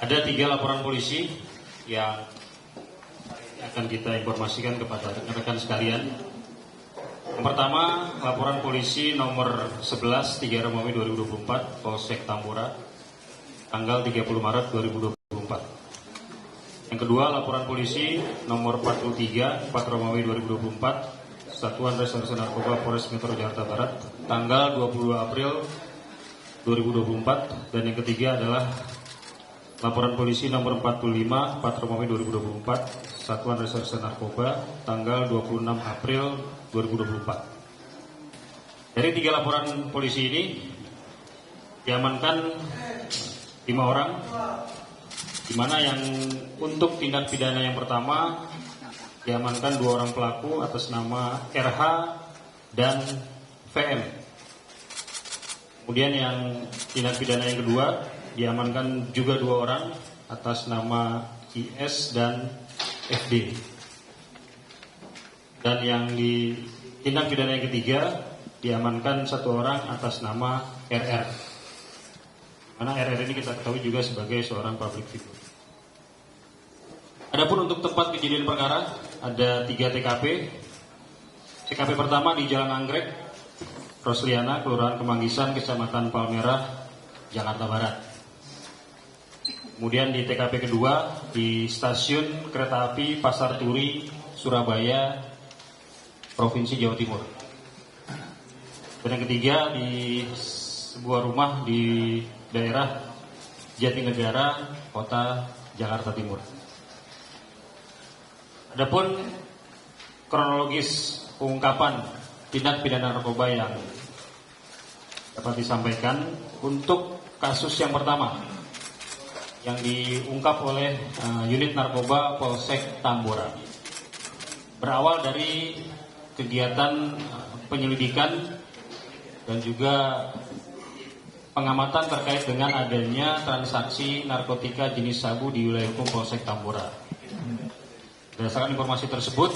Ada 3 laporan polisi yang akan kita informasikan kepada rekan-rekan sekalian. Yang pertama, laporan polisi nomor 11 3 Romawi 2024 Polsek Tambora tanggal 30 Maret 2024. Yang kedua, laporan polisi nomor 43 4 Romawi 2024 Satuan Reserse Narkoba Polres Metro Jakarta Barat tanggal 22 April 2024. Dan yang ketiga adalah laporan polisi nomor 45 4 Romawi 2024 Satuan Reserse Narkoba tanggal 26 April 2024. Dari 3 laporan polisi ini diamankan 5 orang, di mana yang untuk tindak pidana yang pertama diamankan 2 orang pelaku atas nama RH dan VM. Kemudian yang tindak pidana yang kedua diamankan juga 2 orang atas nama IS dan FD. Dan yang di tindak pidana yang ketiga diamankan 1 orang atas nama RR. Karena RR ini kita ketahui juga sebagai seorang public figure. Adapun untuk tempat kejadian perkara ada 3 TKP. TKP pertama di Jalan Anggrek, Rosliana, Kelurahan Kemanggisan, Kecamatan Palmerah, Jakarta Barat. Kemudian di TKP kedua di Stasiun Kereta Api Pasar Turi, Surabaya, Provinsi Jawa Timur. Dan yang ketiga di sebuah rumah di daerah Jatinegara, Kota Jakarta Timur. Adapun kronologis pengungkapan tindak pidana narkoba yang dapat disampaikan untuk kasus yang pertama yang diungkap oleh unit narkoba Polsek Tambora. Berawal dari kegiatan penyelidikan dan juga pengamatan terkait dengan adanya transaksi narkotika jenis sabu di wilayah hukum Polsek Tambora. Berdasarkan informasi tersebut,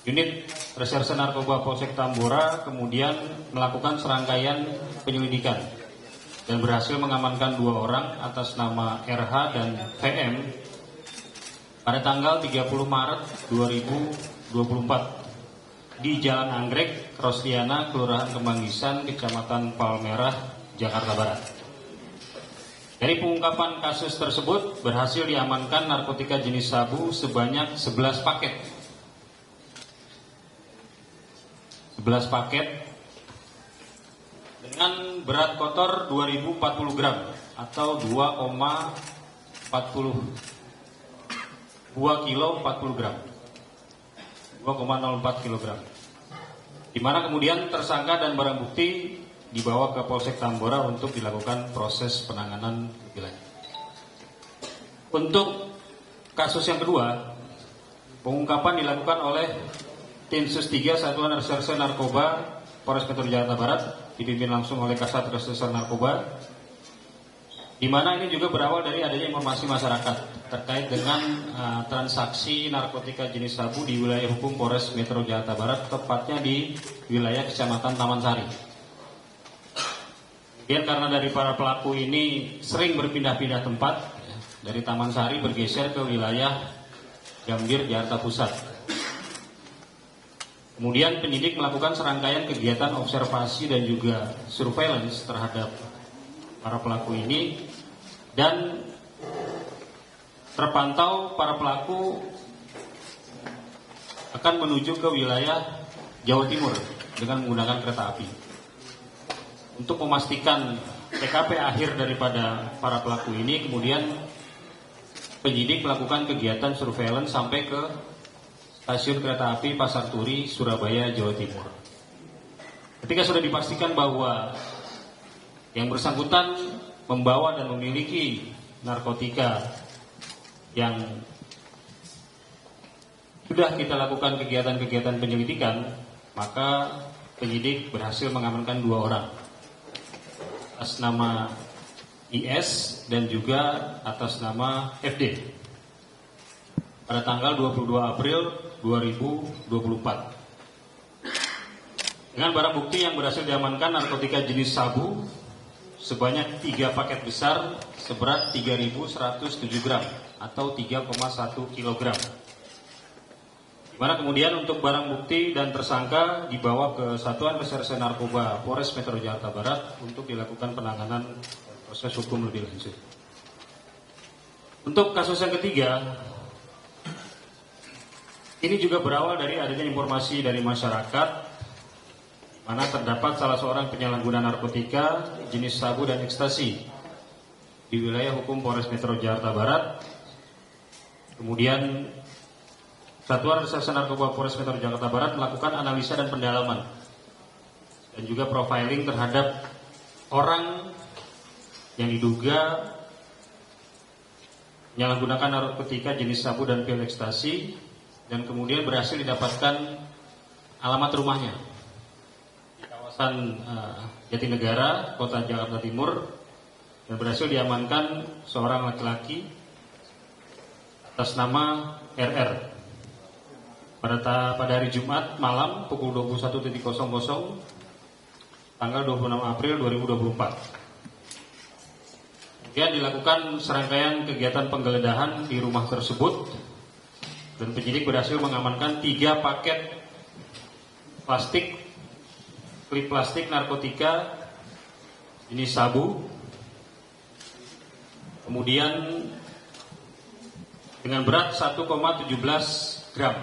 unit Reserse Narkoba Polsek Tambora kemudian melakukan serangkaian penyelidikan dan berhasil mengamankan 2 orang atas nama RH dan VM pada tanggal 30 Maret 2024 di Jalan Anggrek, Rosliana, Kelurahan Kemanggisan, Kecamatan Palmerah, Jakarta Barat. Dari pengungkapan kasus tersebut berhasil diamankan narkotika jenis sabu sebanyak 11 paket. 11 paket dengan berat kotor 2040 gram atau 2 kilo 40 gram. 2,04 kg. Di mana kemudian tersangka dan barang bukti dibawa ke Polsek Tambora untuk dilakukan proses penanganan lebih lanjut. Untuk kasus yang kedua, pengungkapan dilakukan oleh Tim Sus 3 Satuan Reserse Narkoba Polres Metro Jakarta Barat dipimpin langsung oleh Kasat Reserse Narkoba, di mana ini juga berawal dari adanya informasi masyarakat terkait dengan transaksi narkotika jenis sabu di wilayah hukum Polres Metro Jakarta Barat, tepatnya di wilayah Kecamatan Taman Sari. Kemudian karena dari para pelaku ini sering berpindah-pindah tempat, dari Taman Sari bergeser ke wilayah Gambir, Jakarta Pusat. Kemudian penyidik melakukan serangkaian kegiatan observasi dan juga surveillance terhadap para pelaku ini, dan terpantau para pelaku akan menuju ke wilayah Jawa Timur dengan menggunakan kereta api. Untuk memastikan TKP akhir daripada para pelaku ini, kemudian penyidik melakukan kegiatan surveillance sampai ke Stasiun Kereta Api Pasar Turi, Surabaya, Jawa Timur. Ketika sudah dipastikan bahwa yang bersangkutan membawa dan memiliki narkotika yang sudah kita lakukan kegiatan-kegiatan penyelidikan, maka penyidik berhasil mengamankan 2 orang atas nama IS dan juga atas nama FD pada tanggal 22 April 2024. Dengan barang bukti yang berhasil diamankan narkotika jenis sabu sebanyak 3 paket besar seberat 3.107 gram atau 3,1 kilogram. Di mana kemudian untuk barang bukti dan tersangka dibawa ke Satuan Reserse Narkoba Polres Metro Jakarta Barat untuk dilakukan penanganan proses hukum lebih lanjut. Untuk kasus yang ketiga, ini juga berawal dari adanya informasi dari masyarakat, di mana terdapat salah seorang penyalahguna narkotika jenis sabu dan ekstasi di wilayah hukum Polres Metro Jakarta Barat. Kemudian Satuan Reserse Narkoba Polres Metro Jakarta Barat melakukan analisa dan pendalaman dan juga profiling terhadap orang yang diduga menyalahgunakan narkotika jenis sabu dan pil ekstasi, dan kemudian berhasil didapatkan alamat rumahnya di kawasan Jatinegara, Kota Jakarta Timur, dan berhasil diamankan seorang laki-laki atas nama RR. Pada hari Jumat malam pukul 21.00 tanggal 26 April 2024. Kemudian dilakukan serangkaian kegiatan penggeledahan di rumah tersebut dan penyidik berhasil mengamankan 3 paket klip plastik narkotika jenis sabu. Kemudian dengan berat 1,17 gram.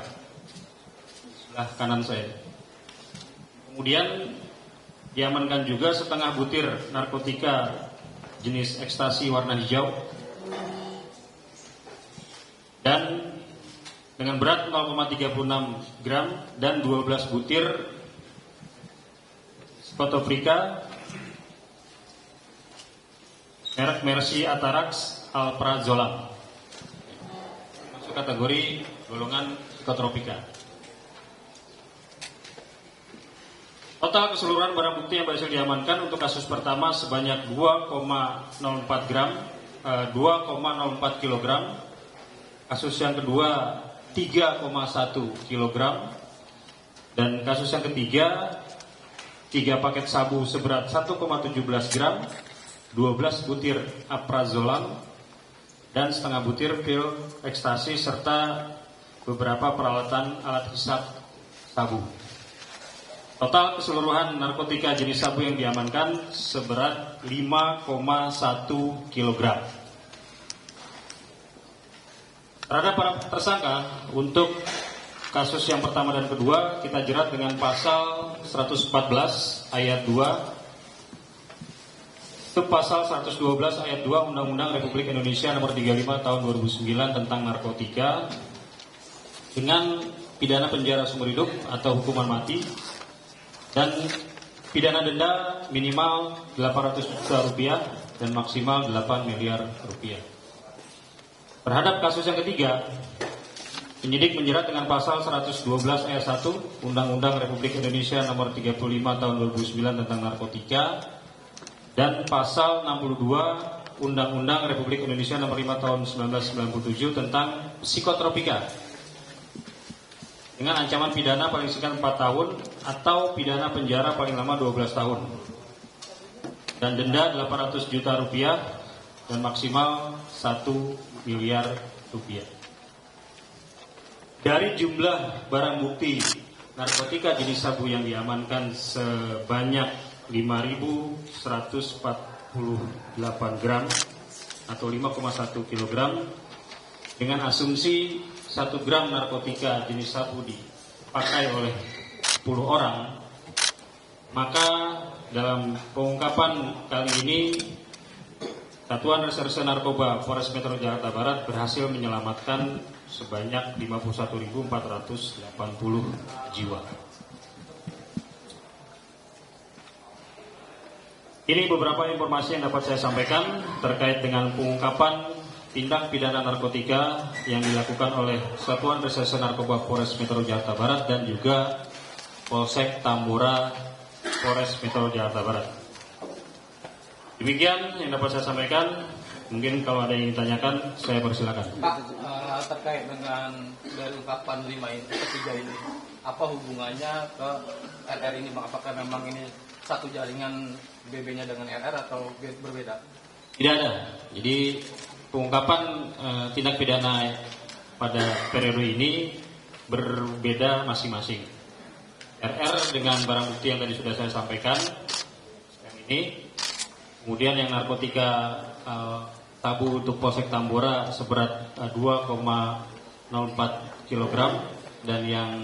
Sebelah kanan saya. Kemudian diamankan juga setengah butir narkotika jenis ekstasi warna hijau dan dengan berat 0,36 gram dan 12 butir Skotofrika merek Mercy Atarax Alprazolam, masuk kategori golongan psikotropika. Total keseluruhan barang bukti yang berhasil diamankan untuk kasus pertama sebanyak 2,04 kilogram. Kasus yang kedua 3,1 kilogram. Dan kasus yang ketiga 3 paket sabu seberat 1,17 gram, 12 butir aprazolam, dan setengah butir pil ekstasi serta beberapa peralatan alat hisap sabu. Total keseluruhan narkotika jenis sabu yang diamankan seberat 5,1 kg. Terhadap para tersangka untuk kasus yang pertama dan kedua kita jerat dengan pasal 114 ayat 2, pasal 112 ayat 2 Undang-Undang Republik Indonesia Nomor 35 Tahun 2009 tentang narkotika dengan pidana penjara seumur hidup atau hukuman mati dan pidana denda minimal 800 juta rupiah dan maksimal 8 miliar rupiah. Terhadap kasus yang ketiga, penyidik menjerat dengan pasal 112 ayat 1 Undang-Undang Republik Indonesia Nomor 35 Tahun 2009 tentang narkotika dan pasal 62 Undang-Undang Republik Indonesia Nomor 5 Tahun 1997 tentang psikotropika dengan ancaman pidana paling singkat 4 tahun atau pidana penjara paling lama 12 tahun dan denda 800 juta rupiah dan maksimal 1 miliar rupiah. Dari jumlah barang bukti narkotika jenis sabu yang diamankan sebanyak 5.148 gram atau 5,1 kilogram dengan asumsi 1 gram narkotika jenis sabu dipakai oleh 10 orang, maka dalam pengungkapan kali ini Satuan Reserse Narkoba Polres Metro Jakarta Barat berhasil menyelamatkan sebanyak 51.480 jiwa. Ini beberapa informasi yang dapat saya sampaikan terkait dengan pengungkapan tindak pidana narkotika yang dilakukan oleh Satuan Reserse Narkoba Polres Metro Jakarta Barat dan juga Polsek Tambora Polres Metro Jakarta Barat. Demikian yang dapat saya sampaikan. Mungkin kalau ada yang ditanyakan, saya persilakan. Pak, terkait dengan dari ungkapan 5 ini, ketiga ini, apa hubungannya ke RR ini, Bang? Apakah memang ini satu jaringan BB-nya dengan RR atau berbeda? Tidak ada. Jadi pengungkapan tindak pidana pada periode ini berbeda masing-masing. RR dengan barang bukti yang tadi sudah saya sampaikan, yang ini. Kemudian yang narkotika sabu untuk Polsek Tambora seberat 2,04 kg dan yang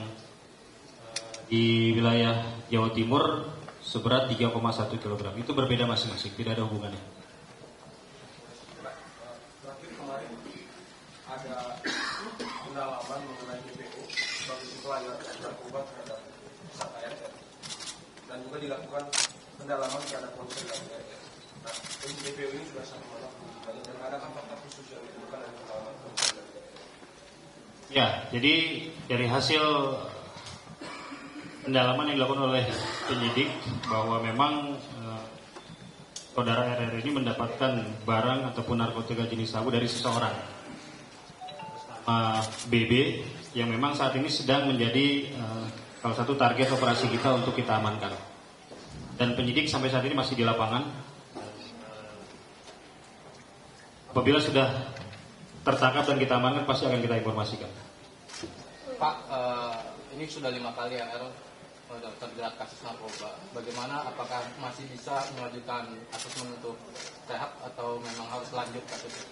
di wilayah Jawa Timur seberat 3,1 kg. Itu berbeda masing-masing, tidak ada hubungannya. Terakhir kemarin ada pendalaman mengenai DPO sebagai supplier narkoba terhadap tersangka RR dan juga dilakukan pendalaman terhadap konser dan RR. Nah, DPO ini sudah satu malam dan ada fakta khusus yang ditemukan dari pendalaman konser dan RR. Ya, jadi dari hasil pendalaman yang dilakukan oleh penyidik bahwa memang saudara RR ini mendapatkan barang ataupun narkotika jenis sabu dari seseorang BB yang memang saat ini sedang menjadi salah satu target operasi kita untuk kita amankan. Dan penyidik sampai saat ini masih di lapangan. Apabila sudah tertangkap dan kita amankan pasti akan kita informasikan. Pak, ini sudah 5 kali RR terjerat kasus narkoba. Bagaimana? Apakah masih bisa mengajukan asesmen untuk rehab atau memang harus lanjut kasusnya?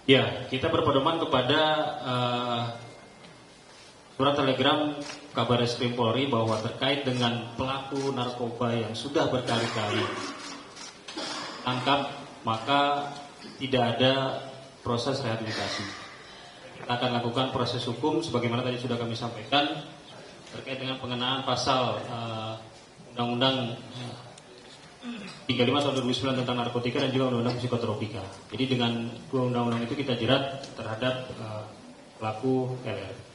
Ya, kita berpedoman kepada surat telegram Kabar Reskrim Polri bahwa terkait dengan pelaku narkoba yang sudah berkali-kali tangkap, maka tidak ada proses rehabilitasi. Kita akan lakukan proses hukum sebagaimana tadi sudah kami sampaikan terkait dengan pengenaan pasal Undang-Undang 35 tahun 2009 tentang narkotika dan juga Undang-Undang psikotropika. Jadi dengan dua undang-undang itu kita jerat terhadap pelaku LR.